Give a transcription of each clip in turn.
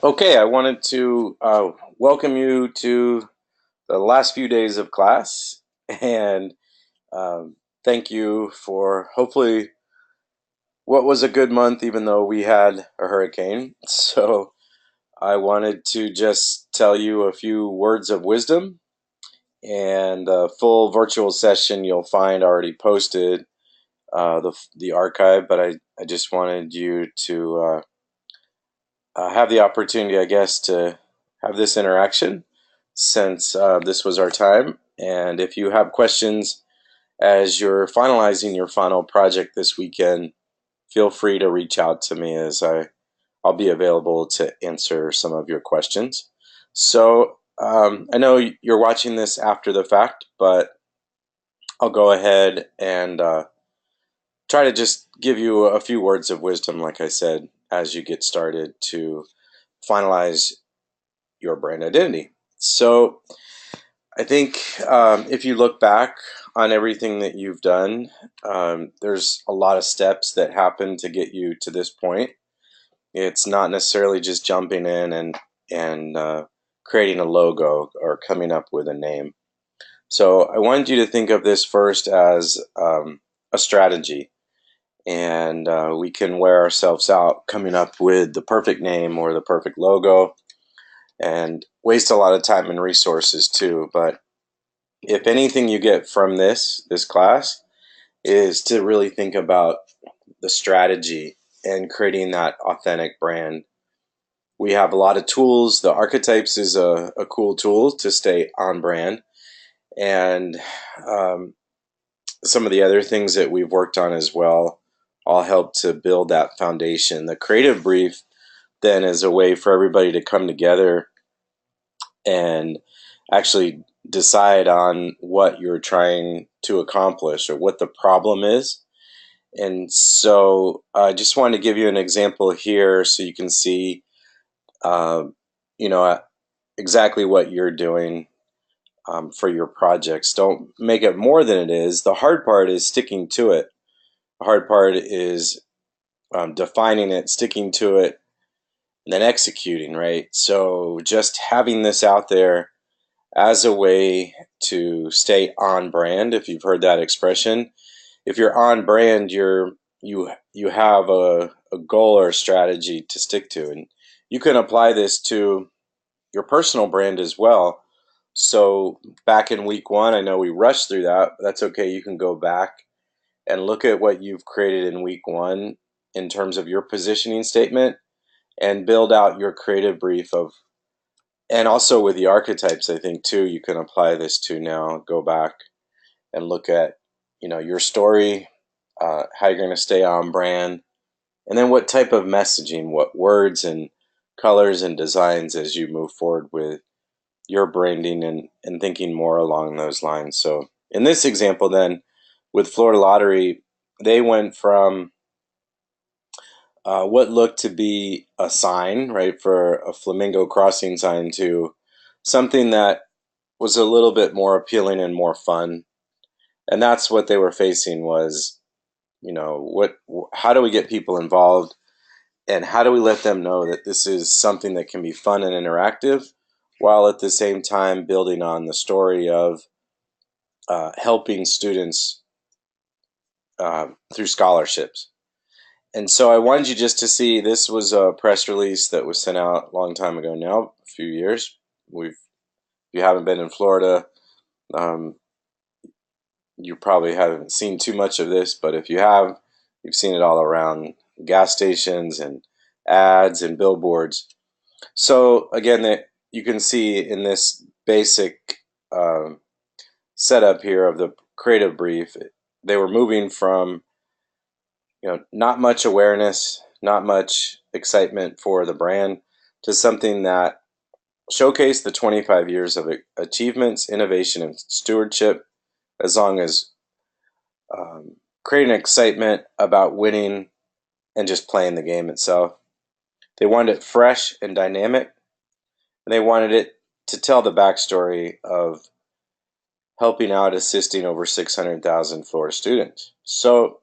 Okay, I wanted to welcome you to the last few days of class and thank you for hopefully what was a good month, even though we had a hurricane. So, I wanted to just tell you a few words of wisdom, and the full virtual session you'll find already posted, the archive, but I just wanted you to have the opportunity, I guess, to have this interaction since this was our time. And if you have questions as you're finalizing your final project this weekend, feel free to reach out to me as I'll be available to answer some of your questions. So I know you're watching this after the fact, but I'll go ahead and try to just give you a few words of wisdom, like I said, as you get started to finalize your brand identity. So I think if you look back on everything that you've done, there's a lot of steps that happen to get you to this point. It's not necessarily just jumping in and creating a logo or coming up with a name. So I wanted you to think of this first as a strategy, and we can wear ourselves out coming up with the perfect name or the perfect logo and waste a lot of time and resources too. But if anything you get from this class is to really think about the strategy and creating that authentic brand. We have a lot of tools. The archetypes is a cool tool to stay on brand, and um, some of the other things that we've worked on as well all help to build that foundation. The creative brief then is a way for everybody to come together and actually decide on what you're trying to accomplish or what the problem is. And so I just wanted to give you an example here so you can see, uh, you know, exactly what you're doing for your projects. Don't make it more than it is. The hard part is sticking to it. The hard part is defining it, sticking to it, and then executing, right? So just having this out there as a way to stay on brand, if you've heard that expression. If you're on brand, you have a goal or a strategy to stick to, and you can apply this to your personal brand as well. So back in week one, I know we rushed through that, but that's okay. You can go back and look at what you've created in week one in terms of your positioning statement and build out your creative brief of, and also with the archetypes, I think too, you can apply this to now. Go back and look at, your story, how you're going to stay on brand, and then what type of messaging, what words and colors and designs as you move forward with your branding and thinking more along those lines. So in this example, then with Florida Lottery, they went from what looked to be a sign, right, for a flamingo crossing sign to something that was a little bit more appealing and more fun. And that's what they were facing was, what how do we get people involved and how do we let them know that this is something that can be fun and interactive while at the same time building on the story of helping students through scholarships. And so I wanted you just to see this was a press release that was sent out a long time ago now, a few years. If you haven't been in Florida, um, you probably haven't seen too much of this, but if you have, you've seen it all around gas stations and ads and billboards. So again, that you can see in this basic setup here of the creative brief, they were moving from not much awareness, not much excitement for the brand, to something that showcased the 25 years of achievements, innovation, and stewardship, as long as creating excitement about winning and just playing the game itself. They wanted it fresh and dynamic, and they wanted it to tell the backstory of helping out assisting over 600,000 Florida students. So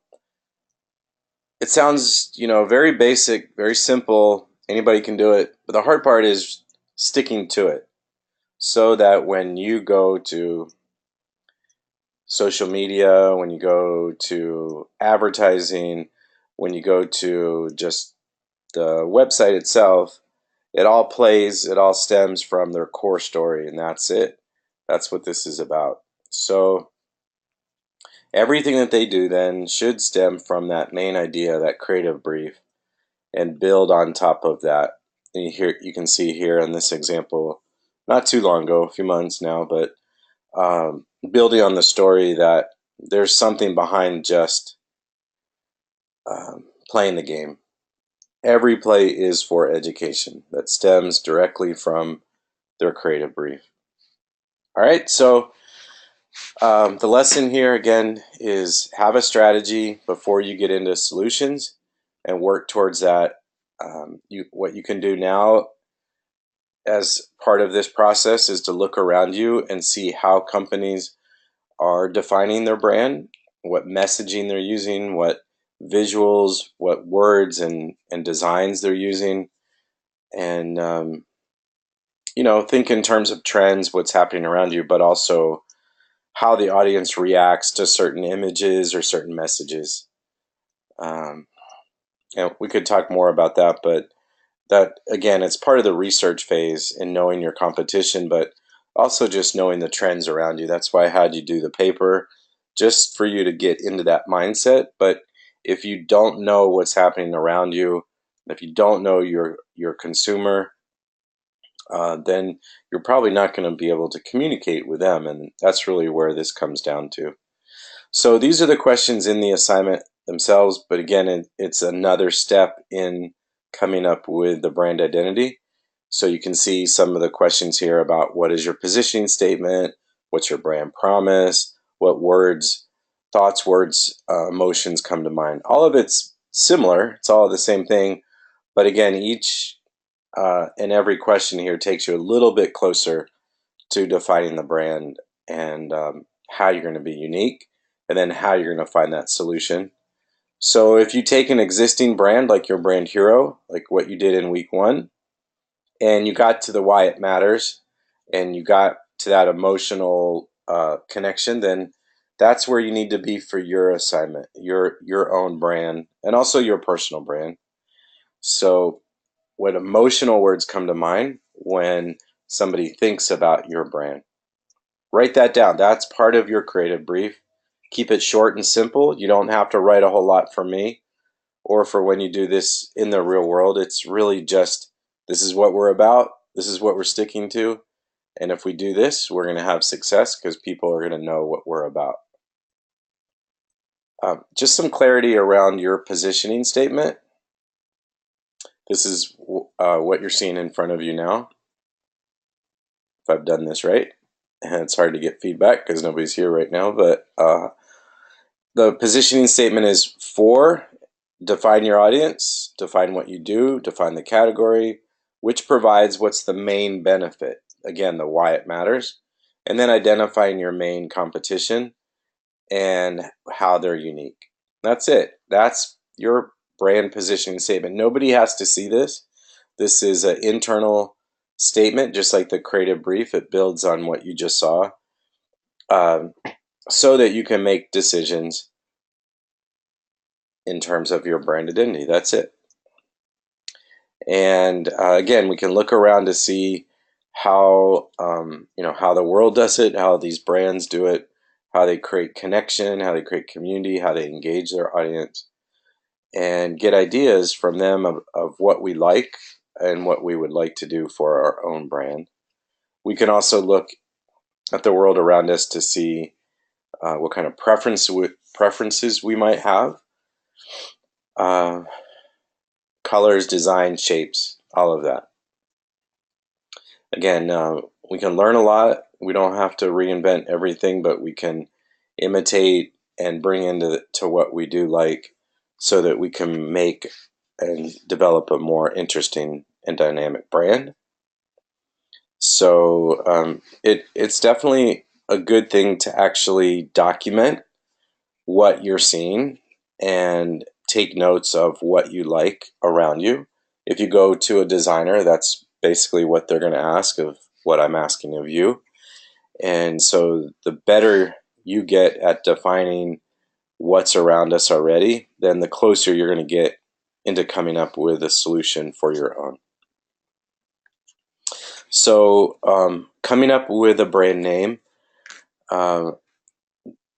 it sounds, very basic, very simple. Anybody can do it. But the hard part is sticking to it so that when you go to social media, when you go to advertising, when you go to just the website itself, it all stems from their core story, and that's it. That's what this is about. So everything that they do then should stem from that main idea, that creative brief, and build on top of that. And you can see here in this example, not too long ago, a few months now, but building on the story that there's something behind just playing the game. Every play is for education that stems directly from their creative brief. All right, so the lesson here again is have a strategy before you get into solutions and work towards that. What you can do now as part of this process is to look around you and see how companies are defining their brand, what messaging they're using, what visuals, what words and designs they're using, and think in terms of trends, what's happening around you, but also how the audience reacts to certain images or certain messages. Um, we could talk more about that, but that again, it's part of the research phase in knowing your competition, but also just knowing the trends around you. That's why I had you do the paper, just for you to get into that mindset. But if you don't know what's happening around you, if you don't know your consumer, then you're probably not going to be able to communicate with them, and that's really where this comes down to. So these are the questions in the assignment themselves, but again, it's another step in coming up with the brand identity. So you can see some of the questions here about what is your positioning statement, what's your brand promise, what words, thoughts, words, emotions come to mind. All of it's similar, it's all the same thing, but again, each and every question here takes you a little bit closer to defining the brand and how you're going to be unique, and then how you're going to find that solution. So if you take an existing brand like your brand hero, like what you did in week one, and you got to the why it matters, and you got to that emotional connection, then that's where you need to be for your assignment, your own brand, and also your personal brand. So what emotional words come to mind when somebody thinks about your brand? Write that down. That's part of your creative brief. Keep it short and simple. You don't have to write a whole lot for me or for when you do this in the real world. It's really just this is what we're about, this is what we're sticking to. And if we do this, we're going to have success because people are going to know what we're about. Just some clarity around your positioning statement. This is what you're seeing in front of you now. If I've done this right. And it's hard to get feedback because nobody's here right now, but the positioning statement is for define your audience, define what you do, define the category, which provides what's the main benefit. Again, the why it matters. And then identifying your main competition and how they're unique. That's it. That's your brand positioning statement. Nobody has to see this. This is an internal statement, just like the creative brief. It builds on what you just saw, um, so that you can make decisions in terms of your brand identity. That's it. And again, we can look around to see how how the world does it, how these brands do it, how they create connection, how they create community, how they engage their audience, and get ideas from them of what we like and what we would like to do for our own brand. We can also look at the world around us to see what kind of preferences we might have. Uh, Colors, design, shapes, all of that. Again, we can learn a lot. We don't have to reinvent everything, but we can imitate and bring into to what we do like, so that we can make and develop a more interesting and dynamic brand. So it's definitely a good thing to actually document what you're seeing and take notes of what you like around you. If you go to a designer, that's basically what they're going to ask of what I'm asking of you. And so the better you get at defining what's around us already, then the closer you're going to get into coming up with a solution for your own. So coming up with a brand name, uh,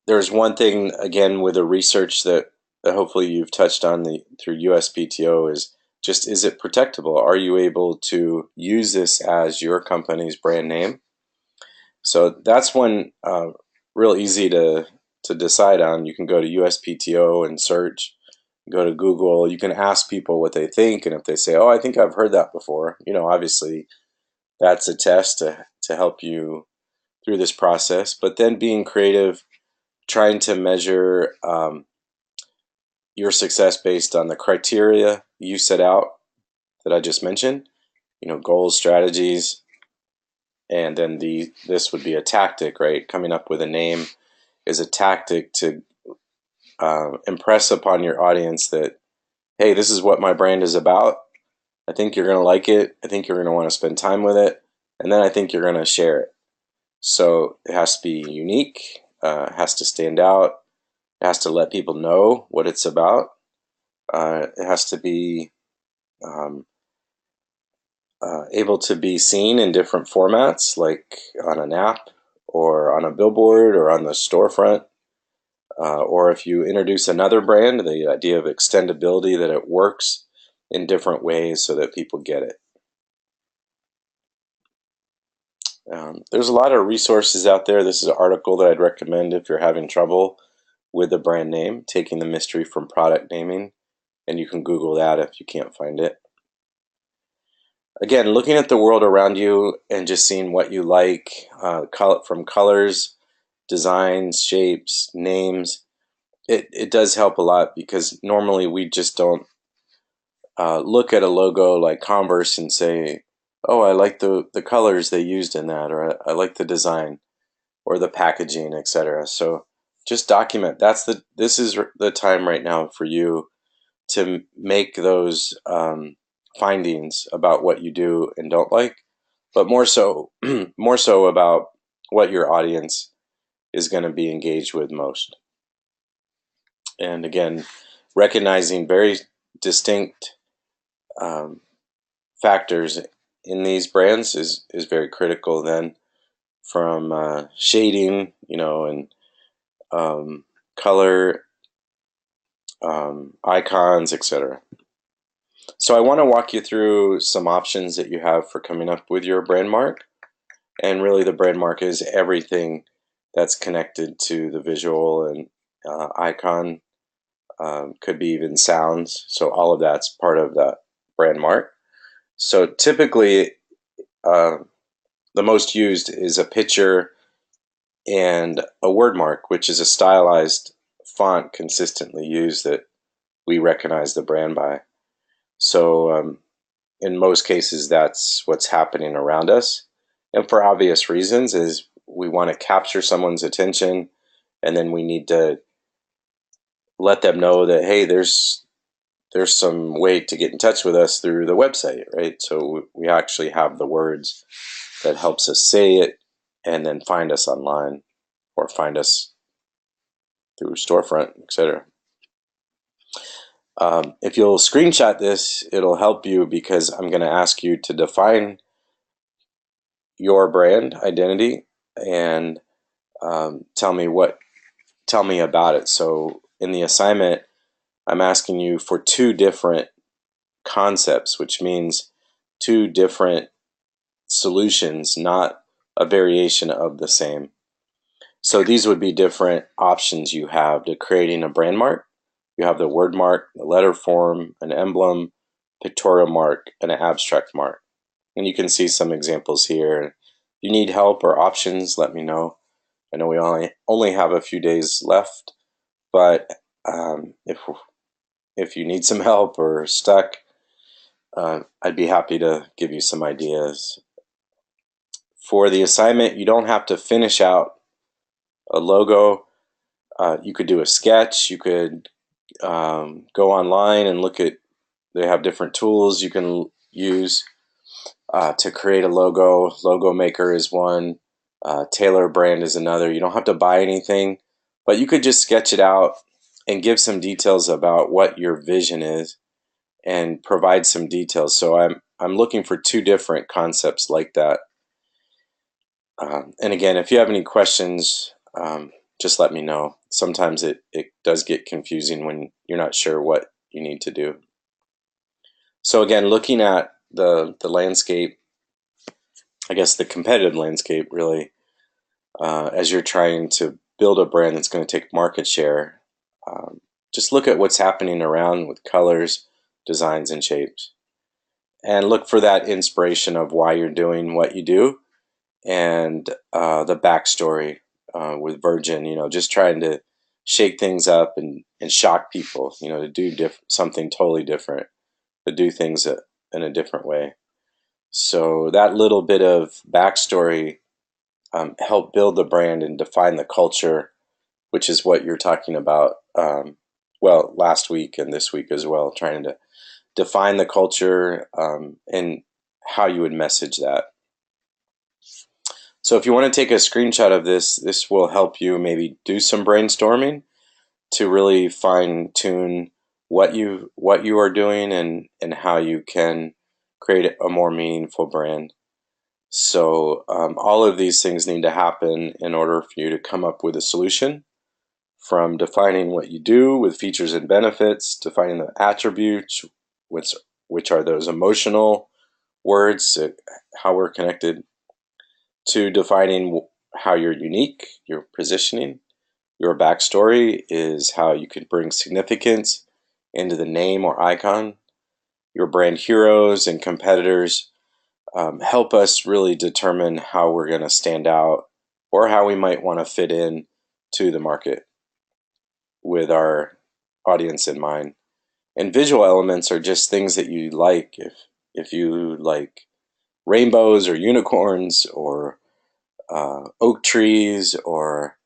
there's one thing, again, with the research that hopefully you've touched on through USPTO is just, is it protectable? Are you able to use this as your company's brand name? So that's one real easy to decide on. You can go to USPTO and search, go to Google. You can ask people what they think, and if they say, "Oh, I think I've heard that before," obviously that's a test to help you through this process. But then being creative, trying to measure your success based on the criteria you set out that I just mentioned, goals, strategies, and then this would be a tactic, right? Coming up with a name is a tactic to impress upon your audience that, hey, this is what my brand is about. I think you're going to like it. I think you're going to want to spend time with it. And then I think you're going to share it. So it has to be unique. It has to stand out. It has to let people know what it's about. It has to be um, able to be seen in different formats, like on an app or on a billboard or on the storefront. Or if you introduce another brand, the idea of extendability, that it works in different ways so that people get it. There's a lot of resources out there. This is an article that I'd recommend if you're having trouble with a brand name, Taking the Mystery from Product Naming, and you can Google that if you can't find it. Again, looking at the world around you and just seeing what you like, from colors, designs, shapes, names, it does help a lot, because normally we just don't look at a logo like Converse and say, oh, I like the colors they used in that, or I like the design or the packaging, etc. So just document. This is the time right now for you to make those findings about what you do and don't like, but more so more so about what your audience is going to be engaged with most. And again, recognizing very distinct um, factors in these brands is very critical. Then from shading, and color, icons, etc. So I want to walk you through some options that you have for coming up with your brand mark. And really the brand mark is everything that's connected to the visual and icon. Could be even sounds. So all of that's part of that brand mark. So typically uh, the most used is a picture and a word mark, which is a stylized font consistently used that we recognize the brand by. So in most cases, that's what's happening around us. And for obvious reasons, is we want to capture someone's attention, and then we need to let them know that, hey, there's some way to get in touch with us through the website, right? So we actually have the words that helps us say it, and then find us online or find us through storefront, etc. If you'll screenshot this, it'll help you, because I'm going to ask you to define your brand identity and tell me about it. So in the assignment, I'm asking you for two different concepts, which means two different solutions, not a variation of the same. So these would be different options you have to creating a brand mark. You have the word mark, the letter form, an emblem, pictorial mark, and an abstract mark. And you can see some examples here. If you need help or options, let me know. I know we only have a few days left, but if you need some help or stuck, I'd be happy to give you some ideas. For the assignment, you don't have to finish out a logo. You could do a sketch. You could go online and look at, they have different tools you can use to create a logo. Logo Maker is one. Tailor Brand is another. You don't have to buy anything, but you could just sketch it out and give some details about what your vision is and provide some details. So I'm looking for two different concepts like that. And again, if you have any questions, just let me know. Sometimes it does get confusing when you're not sure what you need to do. So again, looking at the landscape, I guess the competitive landscape really, as you're trying to build a brand that's going to take market share, just look at what's happening around with colors, designs, and shapes. And look for that inspiration of why you're doing what you do, and the backstory with Virgin, just trying to shake things up and shock people, to do something totally different, to do things in a different way. So that little bit of backstory helped build the brand and define the culture, which is what you're talking about, well, last week and this week as well, trying to define the culture and how you would message that. So if you want to take a screenshot of this, this will help you maybe do some brainstorming to really fine tune what you are doing and how you can create a more meaningful brand. So all of these things need to happen in order for you to come up with a solution, from defining what you do with features and benefits, defining the attributes, which are those emotional words, how we're connected, to defining how you're unique, your positioning. Your backstory is how you could bring significance into the name or icon. Your brand heroes and competitors help us really determine how we're going to stand out or how we might want to fit in to the market with our audience in mind. And visual elements are just things that you like. If you like rainbows or unicorns or oak trees or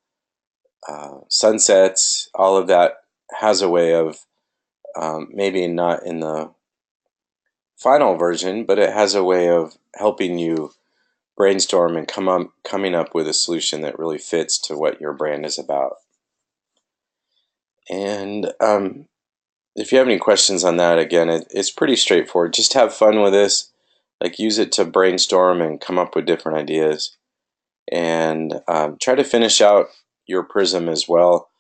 sunsets, all of that has a way of, maybe not in the final version, but it has a way of helping you brainstorm and coming up with a solution that really fits to what your brand is about. And if you have any questions on that, again, it's pretty straightforward. Just have fun with this. Like, use it to brainstorm and come up with different ideas. And try to finish out your prism as well.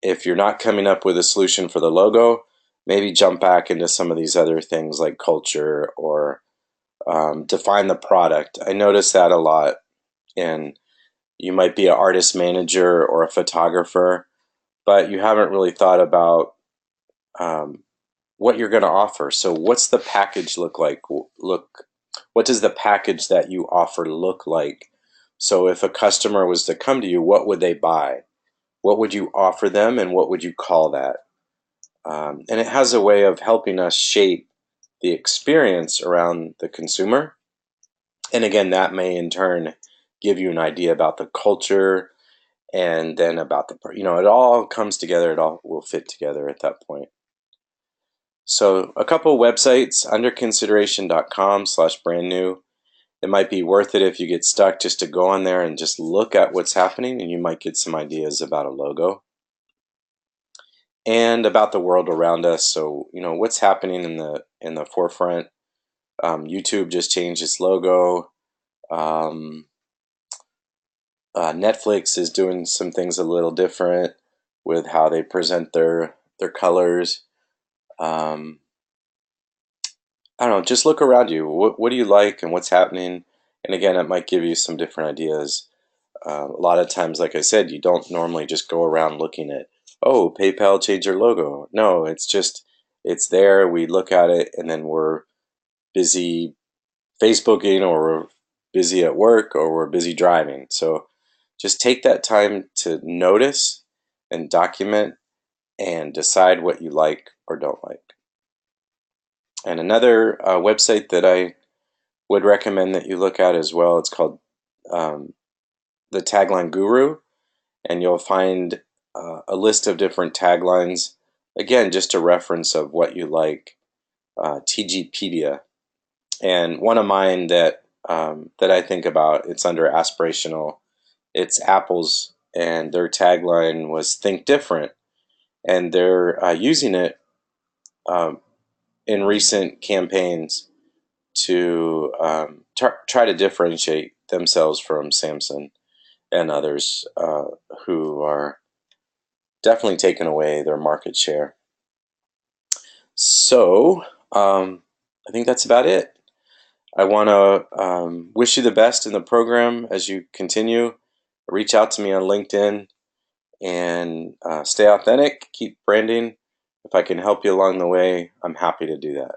If you're not coming up with a solution for the logo, maybe jump back into some of these other things like culture or define the product. I notice that a lot. And you might be an artist manager or a photographer, but you haven't really thought about what you're going to offer. So what's the package look like? What does the package that you offer look like? So if a customer was to come to you, what would they buy? What would you offer them, and what would you call that? And it has a way of helping us shape the experience around the consumer. And again, that may in turn give you an idea about the culture, and then about it all comes together. It all will fit together at that point. So a couple websites, underconsideration.com/brand new. It might be worth it if you get stuck just to go on there and just look at what's happening, and you might get some ideas about a logo and about the world around us. So what's happening in the forefront. YouTube just changed its logo. Netflix is doing some things a little different with how they present their colors. I don't know, just look around you. What do you like and what's happening? And again, it might give you some different ideas. A lot of times, like I said, you don't normally just go around looking at, oh, PayPal changed their logo. No, it's there. We look at it and then we're busy Facebooking, or we're busy at work, or we're busy driving. So just take that time to notice and document and decide what you like or don't like. And another website that I would recommend that you look at as well, it's called the Tagline Guru, and you'll find a list of different taglines again, just a reference of what you like, TGpedia. And one of mine that I think about, it's under aspirational. It's Apple's, and their tagline was "Think Different," and they're using it um, in recent campaigns to try to differentiate themselves from Samsung and others who are definitely taking away their market share. So I think that's about it. I want to wish you the best in the program as you continue. Reach out to me on LinkedIn and stay authentic, keep branding. If I can help you along the way, I'm happy to do that.